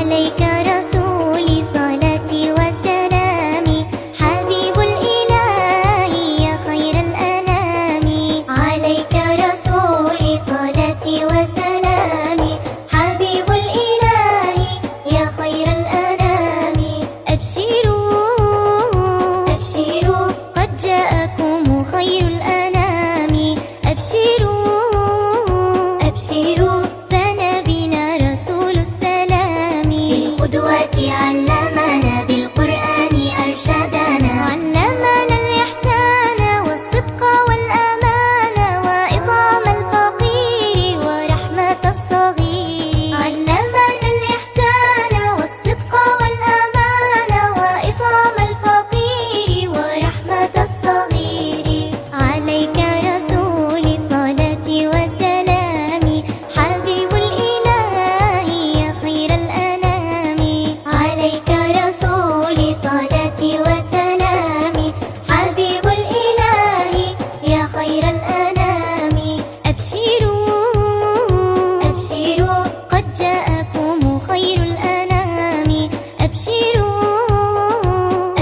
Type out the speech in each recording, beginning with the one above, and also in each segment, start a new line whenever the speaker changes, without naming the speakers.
عليك رسولي صلاتي وسلامي، حبيب الإله يا خير الأنام. عليك رسولي صلاتي وسلامي، حبيب الإله يا خير الأنام. أبشروا أبشروا قد جاءكم خير الأنام. أبشروا أبشروا فنبينا رسول السلام. بالقدوة علمنا، بالقرآن أرشدنا، علمنا الإحسان والصدق والأمان وإطعام الفقير ورحمة الصغير. علمنا الإحسان والصدق والأمان وإطعام الفقير ورحمة الصغير. عليك رسولي صلاتي وسلامي، حبيب الإله يا خير الأنام. عليك رسولي صلاتي وسلامي، حبيب الإله يا خير الأنام. أبشروا أبشروا قد جاءكم خير الأنام. أبشروا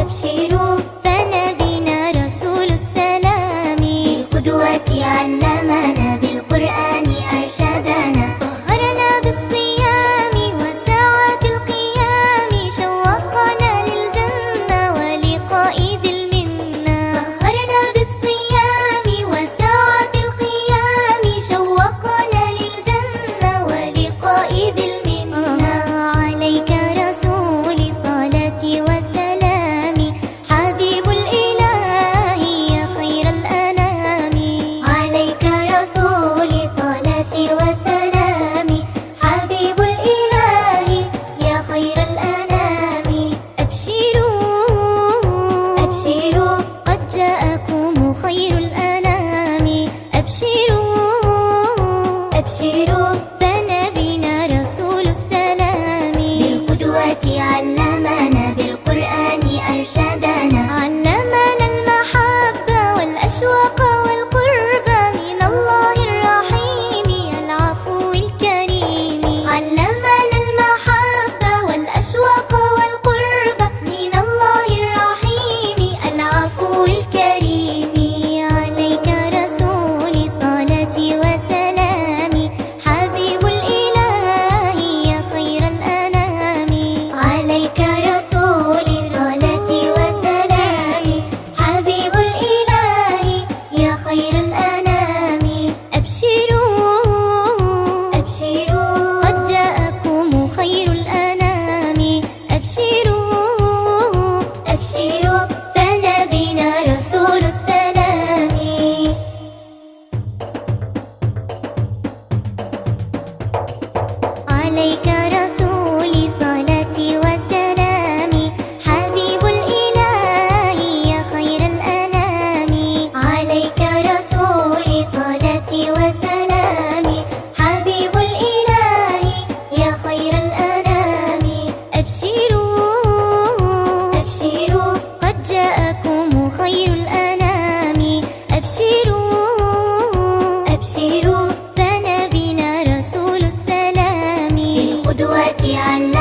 أبشروا فنبينا رسول السلام. بالقدوة علمنا، بالقرآن أرشدنا، طهرنا بالصيام وساعات القيام، شوقنا للجنة ولقاء ذي المنة. طهرنا بالصيام وساعات القيام، شوقنا للجنة ولقاء ذي المنة. عليك رسولي صلاتي وسلامي، حبيب الإله يا خير الأنام. عليك رسولي صلاتي وسلامي، حبيب الإله يا خير الأنام. أبشروا أبشروا قد جاءكم خير الأنام. أبشروا أبشروا فنبينا رسول السلام. بالقدوة علمنا، بالقرآن أرشدنا، علمنا المحبة والأشواق والقرب من الله الرحيم العفو الكريم. علمنا المحبة والأشواق والقرب من الله الرحيم العفو الكريم. عليك رسولي صلاتي وسلامي، حبيب الإله يا خير الأنام. عليك رسولي صلاتي وسلامي، حبيب الإله يا خير الأنام. أبشروا أبشروا قد جاءكم خير الأنام. أبشروا أبشروا فنبينا رسول السلام. عليك رسولي صلاتي وسلامي، حبيب الإله يا خير الأنام. عليك رسولي صلاتي وسلامي، حبيب الإله يا خير الأنام. أبشروا أبشروا قد جاءكم خير الأنام. أبشروا أبشروا فنبينا رسول السلام. بالقدوة علمنا،